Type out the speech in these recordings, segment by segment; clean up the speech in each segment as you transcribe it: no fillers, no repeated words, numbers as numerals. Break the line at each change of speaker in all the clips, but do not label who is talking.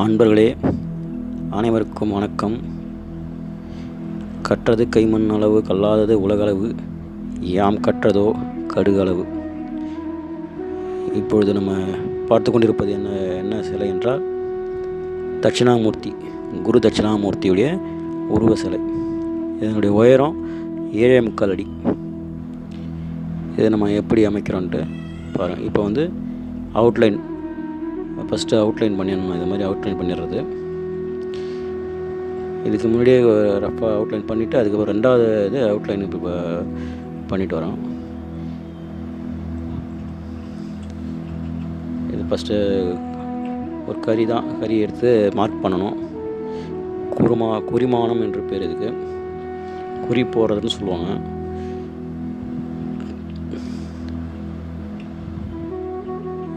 அன்பர்களே, அனைவருக்கும் வணக்கம். கற்றது கைமண் அளவு, கல்லாதது உலகளவு, யாம் கற்றதோ கடுகளவு. இப்பொழுது நம்ம பார்த்து கொண்டிருப்பது என்ன சிலை என்றால் தட்சிணாமூர்த்தி, குரு தட்சிணாமூர்த்தியுடைய உருவ சிலை. இதனுடைய உயரம் 7.25 அடி. இதை நம்ம எப்படி அமைக்கிறோன்ட்டு பாருங்கள். இப்போ அவுட்லைன் ஃபஸ்ட்டு அவுட்லைன் பண்ணிடணும். இது மாதிரி அவுட்லைன் பண்ணிடுறது. இதுக்கு முன்னாடியே ரஃபாக அவுட்லைன் பண்ணிவிட்டு அதுக்கப்புறம் ரெண்டாவது இது அவுட்லைன் இப்போ பண்ணிட்டு வரோம். இது ஃபஸ்ட்டு ஒரு கறி எடுத்து மார்க் பண்ணணும். குறிமானம் என்று பேர். இதுக்கு குறி போடுறதுன்னு சொல்லுவாங்க.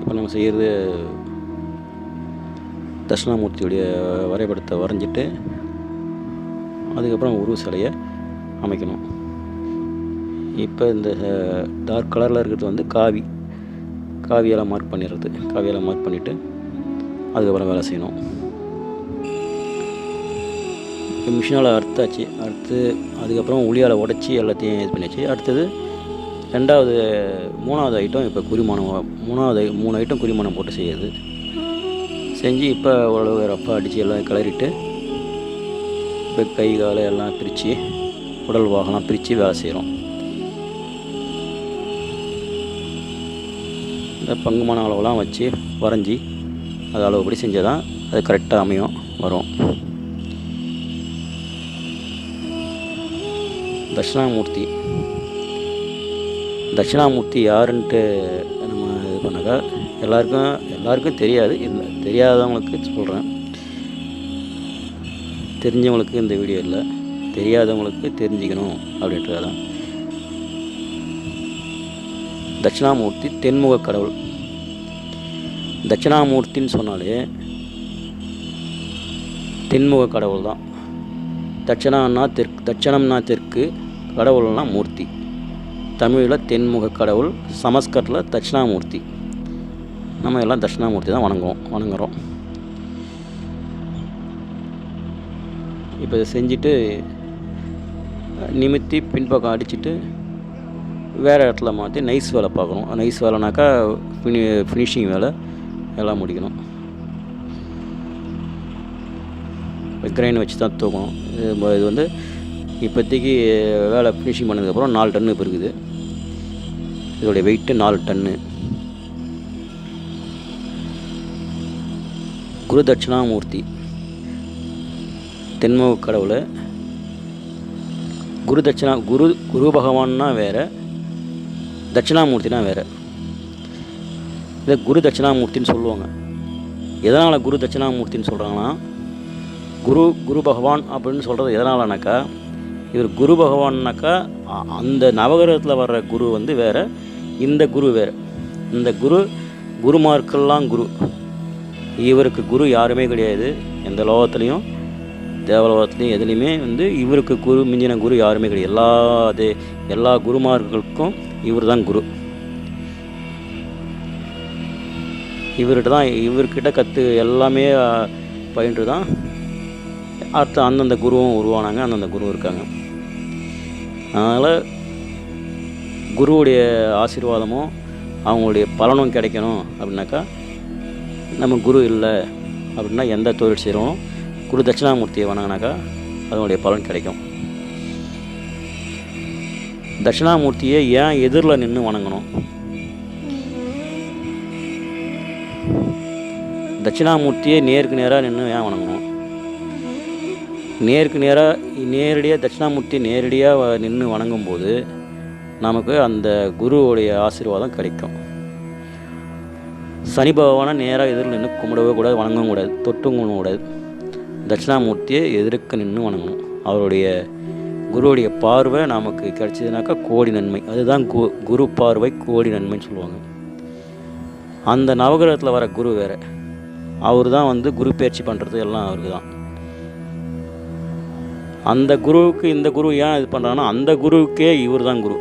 இப்போ நம்ம செய்கிறது தட்சிணாமூர்த்தியுடைய வரைபடத்தை வரைஞ்சிட்டு அதுக்கப்புறம் உருவ சிலையை அமைக்கணும். இப்போ இந்த டார்க் கலரில் இருக்கிறது காவியால் மார்க் பண்ணிடுறது. காவியால் மார்க் பண்ணிவிட்டு அதுக்கப்புறம் வேலை செய்யணும். இப்போ மிஷினால் அறுத்தாச்சு. அதுக்கப்புறம் உளியால் உடச்சி எல்லாத்தையும் இது பண்ணியாச்சு. அடுத்தது மூணாவது ஐட்டம் இப்போ குறிமானம். மூணு ஐட்டம் குறிமானம் போட்டு செய்யுது. செஞ்சு இப்போ ஓரளவு ரஃப்பாக அடித்து எல்லாம் கிளறிட்டு இப்போ கை காலை எல்லாம் பிரித்து உடல் வாகனம் பிரித்து வேலை செய்கிறோம். இந்த பங்குமான அளவெல்லாம் வச்சு வரைஞ்சி அது அளவுபடி செஞ்சால் தான் அது கரெக்டாக அமையும் வரும். தட்சிணாமூர்த்தி யாருன்ட்டு நம்ம இது பண்ணாக்கா எல்லாருக்கும் தெரியாது. இல்லை, தெரியாதவங்களுக்கு சொல்கிறேன். தெரிஞ்சவங்களுக்கு இந்த வீடியோ இல்லை, தெரியாதவங்களுக்கு தெரிஞ்சுக்கணும் அப்படின்றது தான். தட்சிணாமூர்த்தி தென்முக கடவுள். தட்சிணாமூர்த்தின்னு சொன்னாலே தென்முக கடவுள் தான். தட்சணம்னா தெற்கு, கடவுள்னா மூர்த்தி. தமிழில் தென்முக கடவுள், சமஸ்கிருதத்தில் தட்சிணாமூர்த்தி. நம்ம எல்லாம் தட்சிணாமூர்த்தி தான் வணங்குறோம். இப்போ இதை செஞ்சுட்டு நிமித்தி பின்பக்கம் அடிச்சுட்டு வேறு இடத்துல மாற்றி நைஸ் வேலை பார்க்கணும். நைஸ் வேலைனாக்கா ஃபினிஷிங் வேலை எல்லாம் முடிக்கணும். கிரைன் வச்சு தான் தூக்கணும். இது இப்போதைக்கு வேலை ஃபினிஷிங் பண்ணதுக்கப்புறம் 4 டன்னு இப்போ இருக்குது. இதோடைய வெயிட்டு 4 டன்னு. குரு தட்சிணாமூர்த்தி தென்முக கடவுள். குரு பகவான்னா வேறு, தட்சிணாமூர்த்தினா வேறு. இதை குரு தட்சிணாமூர்த்தின்னு சொல்லுவாங்க. எதனால் குரு தட்சிணாமூர்த்தின்னு சொல்கிறாங்கன்னா, குரு பகவான் அப்படின்னு சொல்கிறது எதனாலனாக்கா, இவர் குரு பகவான்னாக்கா அந்த நவகிரகத்தில் வர்ற குரு வேறு, இந்த குரு வேறு. இந்த குருமார்க்கெல்லாம் குரு. இவருக்கு குரு யாருமே கிடையாது. எந்த லோகத்துலேயும் தேவலோகத்துலேயும் எதுலேயுமே இவருக்கு குரு மிஞ்சின குரு யாருமே கிடையாது. எல்லா குருமார்களுக்கும் இவர் தான் குரு. இவர்கிட்ட கற்று எல்லாமே பயின்று தான் அடுத்த அந்தந்த குருவும் உருவானாங்க, அந்தந்த குரு இருக்காங்க. அதனால் குருவுடைய ஆசீர்வாதமும் அவங்களுடைய பலனும் கிடைக்கணும் அப்படின்னாக்கா, நம்ம குரு இல்லை அப்படின்னா எந்த தொழில் செய்கிறோம் குரு தட்சிணாமூர்த்தியை வணங்கினாக்கா அதனுடைய பலன் கிடைக்கும். தட்சிணாமூர்த்தியை ஏன் எதிரில் நின்று வணங்கணும்? தட்சிணாமூர்த்தியை நேருக்கு நேராக நின்று ஏன் வணங்கணும்? நேரடியாக தட்சிணாமூர்த்தி நேரடியாக நின்று வணங்கும்போது நமக்கு அந்த குருவுடைய ஆசீர்வாதம் கிடைக்கும். சனி பகவானை நேராக எதிரில் நின்று கும்பிடவே கூடாது, வணங்கவும் கூடாது, தொட்டும் கூடாது. தட்சிணாமூர்த்தியை எதிர்க்க நின்று வணங்கணும். அவருடைய குருவுடைய பார்வை நமக்கு கிடைச்சதுனாக்கா கோடி நன்மை. அதுதான் குரு பார்வை கோடி நன்மைன்னு சொல்லுவாங்க. அந்த நவகிரகத்தில் வர குரு வேறு. அவர் தான் குரு பயிற்சி பண்ணுறது எல்லாம் அவருக்கு தான். அந்த குருவுக்கு இந்த குரு ஏன் இது பண்ணுறாங்கன்னா, அந்த குருவுக்கே இவர் தான் குரு.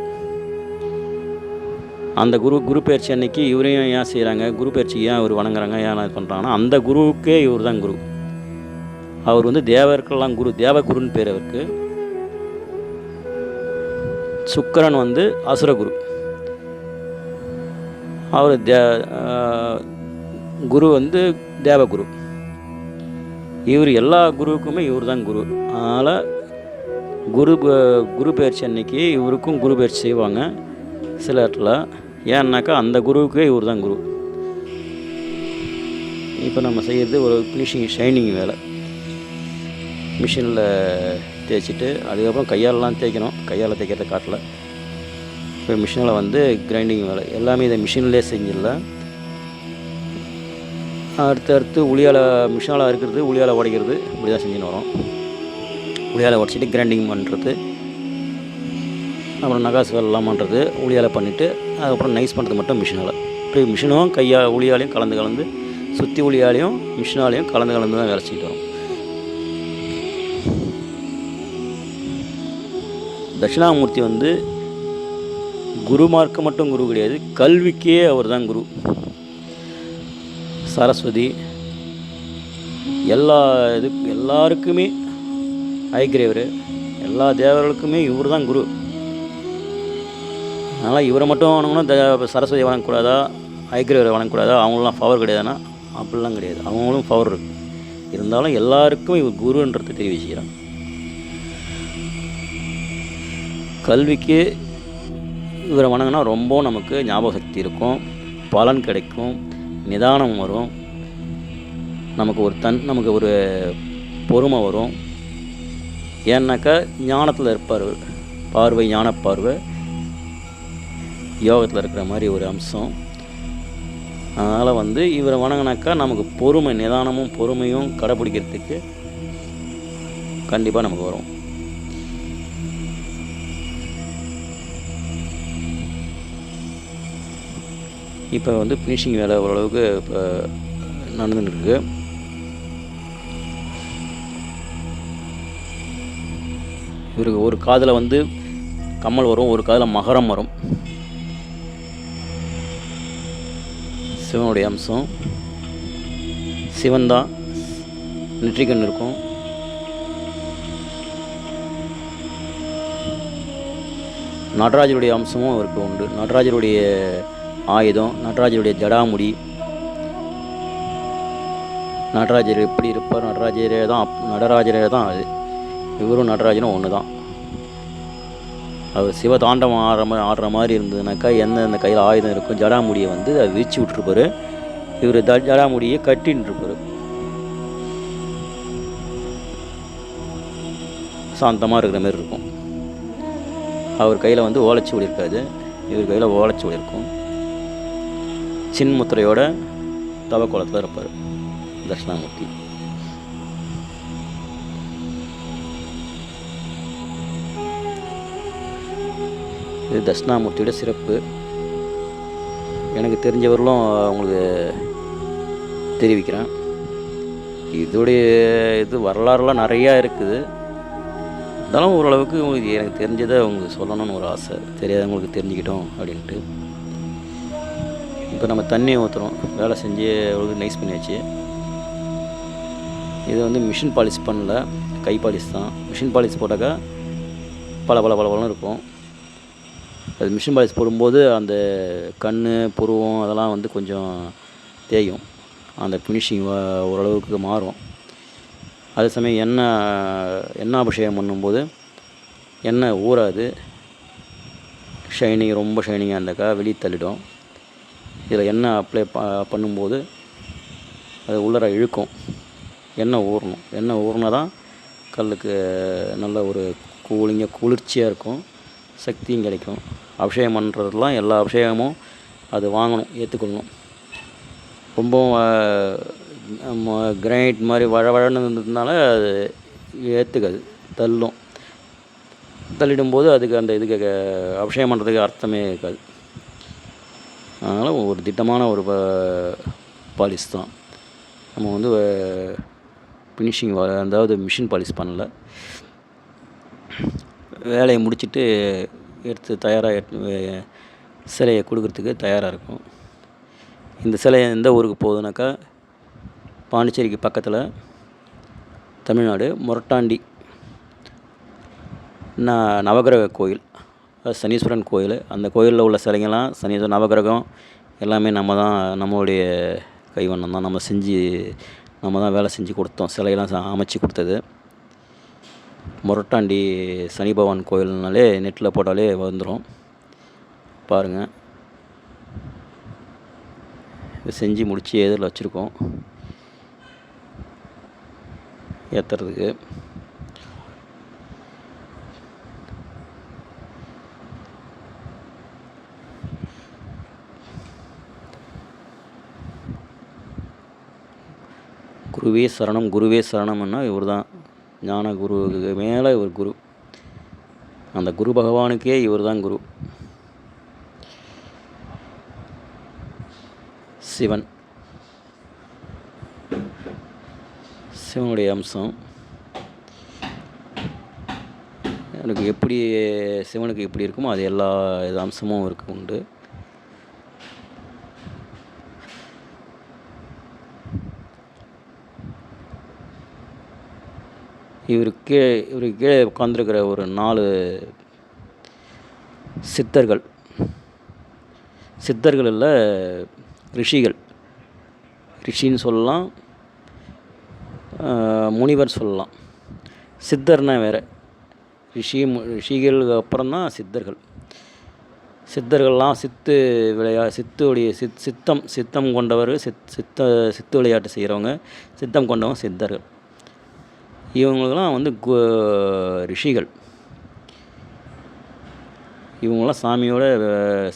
அந்த குரு பயிற்சி அன்னைக்கு இவரையும் ஏன் செய்கிறாங்க, குரு பயிற்சி ஏன் இவர் வணங்குறாங்க, ஏன் இது பண்ணுறாங்கன்னா, அந்த குருவுக்கே இவர் தான் குரு. அவர் வந்து தேவருக்கெல்லாம் குரு, தேவகுருன்னு பேர் அவருக்கு. சுக்கிரன் வந்து அசுரகுரு. அவர் குரு வந்து தேவகுரு. இவர் எல்லா குருவுக்குமே இவர் தான் குரு. அதனால் குரு பயிற்சி அன்னைக்கு இவருக்கும் குரு பயிற்சி செய்வாங்க சில இடத்துல. ஏன்னாக்கா அந்த குருவுக்கே இவர் தான் குரு. இப்போ நம்ம செய்கிறது ஒரு ஃபினிஷிங் ஷைனிங் வேலை. மிஷினில் தேய்ச்சிட்டு அதுக்கப்புறம் கையாலலாம் தேய்க்கணும். கையால் தேய்க்கிறத காட்டல. இப்போ மிஷினில் வந்து கிரைண்டிங் வேலை எல்லாமே இதை மிஷின்லேயே செஞ்சிடலாம். அடுத்து உளியால் மிஷினால் இருக்கிறது, உளியால் உடைக்கிறது, இப்படி தான் செஞ்சுன்னு வரோம். உளியால் உடச்சிட்டு கிரைண்டிங் பண்ணுறது, அப்புறம் நகாசு வேலைலாம் பண்ணுறது உளியால் பண்ணிவிட்டு அதுக்கப்புறம் நைஸ் பண்ணுறது மட்டும் மிஷினால். இப்போ மிஷினும் உளியாலையும் கலந்து சுற்றி உளியாலையும் மிஷினாலையும் கலந்து தான் வேலை செஞ்சுட்டு வரோம். தட்சிணாமூர்த்தி வந்து குருமார்க்கு மட்டும் குரு கிடையாது, கல்விக்கே அவர் தான் குரு. சரஸ்வதி எல்லாருக்குமே ஐக்கிரேவர், எல்லா தேவர்களுக்குமே இவர் தான் குரு. அதனால் இவரை மட்டும் வணங்கணும், சரஸ்வதி வணங்கக்கூடாதா, ஐக்கிரேவரை வணங்கக்கூடாதா, அவங்களாம் பவர் கிடையாதுன்னா அப்படிலாம் கிடையாது. அவங்களும் பவர் இருக்குது. இருந்தாலும் எல்லாருக்கும் இவர் குருன்றதை தெரிவிச்சுக்கிறாங்க. கல்விக்கு இவரை வணங்கினா ரொம்ப நமக்கு ஞாபக சக்தி இருக்கும், பலன் கிடைக்கும், நிதானம் வரும், நமக்கு ஒரு பொறுமை வரும். ஏன்னாக்கா ஞானத்தில் இருப்பார், பார்வை ஞான பார்வை யோகத்தில் இருக்கிற மாதிரி ஒரு அம்சம். அதனால் வந்து இவரை வணங்கினாக்கா நமக்கு பொறுமை, நிதானமும் பொறுமையும் கடைப்பிடிக்கிறதுக்கு கண்டிப்பாக நமக்கு வரும். இப்போ வந்து ஃபினிஷிங் வேலை ஓரளவுக்கு இப்போ நடந்துருக்கு. இவருக்கு ஒரு காதில் வந்து கம்மல் வரும், ஒரு காதில் மகரம் வரும். சிவனுடைய அம்சம் சிவன் தான், நெற்றிக்கண் இருக்கும். நடராஜருடைய அம்சமும் அவருக்கு உண்டு. நடராஜருடைய ஆயுதம், நடராஜருடைய ஜடாமுடி, நடராஜர் எப்படி இருப்பார், நடராஜரே தான் அது. இவரும் நடராஜனும் ஒன்று தான். அவர் சிவதாண்டம் ஆடுற மாதிரி இருந்ததுனாக்கா எந்தெந்த கையில் ஆயுதம் இருக்கும், ஜடாமுடியை வந்து அதை விரிச்சு விட்டுருப்பார். இவர் ஜடாமுடியை கட்டின்னு இருப்பார். சாந்தமாக இருக்கிற மாதிரி இருக்கும். அவர் கையில் வந்து ஓலைச்சுவடி இருக்காது, இவர் கையில் ஓலைச்சுவடி இருக்கும். சின்முத்திரையோட தவக்கோலத்தில் இருப்பார் தட்சிணாமூர்த்தி. இது தட்சிணாமூர்த்தியோட சிறப்பு. எனக்கு தெரிஞ்சவர்களும் உங்களுக்கு தெரிவிக்கிறேன். இதோடைய வரலாறுலாம் நிறையா இருக்குது. இருந்தாலும் ஓரளவுக்கு உங்களுக்கு எனக்கு தெரிஞ்சதை உங்களுக்கு சொல்லணும்னு ஒரு ஆசை, தெரியாதவங்களுக்கு தெரிஞ்சுக்கிட்டோம் அப்படின்ட்டு. இப்போ நம்ம தண்ணி ஊற்றுறோம், வேலை செஞ்சு எவ்வளோ நைஸ் பண்ணியாச்சு. இது வந்து மிஷின் பாலிஷ் பண்ணல, கை பாலிஷ் தான். மிஷின் பாலிஷ் போட்டாக்கா பல இருக்கும். அது மிஷின் பாலிஷ் போடும்போது அந்த கண் புருவம் அதெல்லாம் வந்து கொஞ்சம் தேயும், அந்த ஃபினிஷிங் ஓரளவுக்கு மாறும். அதே சமயம் எண்ணெய் அபிஷேகம் பண்ணும்போது எண்ணெய் ஊறாது, ரொம்ப ஷைனிங்காக இருந்தாக்கா வெளியே தள்ளிடும். இதில் எண்ணெய் அப்ளை பண்ணும்போது அது உள்ளர இழுக்கும். எண்ணெய் ஊறினா தான் கல்லுக்கு நல்ல ஒரு குளிர்ச்சியாக இருக்கும், சக்தியும் கிடைக்கும். அபிஷேகம் பண்ணுறதுலாம் எல்லா அபிஷேகமும் அது வாங்கணும், ஏற்றுக்கொள்ளணும். ரொம்பவும் கிரைனைட் மாதிரி வழவழன்னு இருந்ததுனால அது ஏற்றுக்காது, தள்ளிடும்போது அதுக்கு அந்த இதுக்கு அபிஷேகம் பண்ணுறதுக்கு அர்த்தமே இருக்காது. அதனால் ஒரு திட்டமான ஒரு பாலிஷ் தான். நம்ம வந்து ஃபினிஷிங் அதாவது மிஷின் பாலிஷ் பண்ணல. வேலையை முடிச்சுட்டு எடுத்து தயாராக சிலையை கொடுக்கறதுக்கு தயாராக இருக்கும். இந்த சிலை எந்த ஊருக்கு போகுதுனாக்கா, பாண்டிச்சேரிக்கு பக்கத்தில் தமிழ்நாடு மொரட்டாண்டி நவகிரக கோயில், சனீஸ்வரன் கோயில். அந்த கோயிலில் உள்ள சிலைங்கள்லாம் சனீஸ்வரன் நவகிரகம் எல்லாமே நம்மளுடைய கைவண்ணம் தான். நம்ம தான் வேலை செஞ்சு கொடுத்தோம். சிலையெல்லாம் அமைச்சு கொடுத்தது. மொரட்டாண்டி சனி பகவான் கோயில்னாலே நெட்டில் போட்டாலே வந்துடும், பாருங்கள். இதை செஞ்சு முடித்து எதிரில் வச்சுருக்கோம் ஏற்றுறதுக்கு. குருவே சரணம் குருவே சரணம்னா இவர் தான் ஞான குருவுக்கு மேலே இவர் குரு. அந்த குரு பகவானுக்கே இவர் தான் குரு. சிவனுடைய அம்சம். சிவனுக்கு எப்படி இருக்குமோ அது எல்லா அம்சமும் இருக்கு உண்டு. இவருக்கு கீழே உட்காந்துருக்கிற ஒரு 4 சித்தர்கள் இல்லை, ரிஷின்னு சொல்லலாம், முனிவர் சொல்லலாம். சித்தர்னா வேறு, ரிஷிகளுக்கு அப்புறம் தான் சித்தர்கள்லாம் சித்தம் கொண்டவர், சித்து விளையாட்டு செய்கிறவங்க, சித்தம் கொண்டவங்க சித்தர்கள். இவங்களுக்கெல்லாம் ரிஷிகள். இவங்களாம் சாமியோட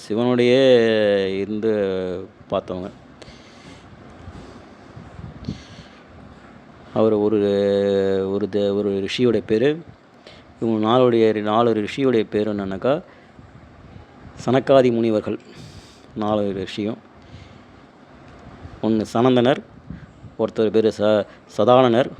சிவனோடையே இருந்து பார்த்தவங்க. அவர் ஒரு ரிஷியோடைய பேர். இவங்க 4 ரிஷியோடைய பேர் என்னன்னாக்கா, சனகாதி முனிவர்கள் 4 ரிஷியும். ஒன்று சனந்தனர், ஒருத்தர் பேர் சதானனர்,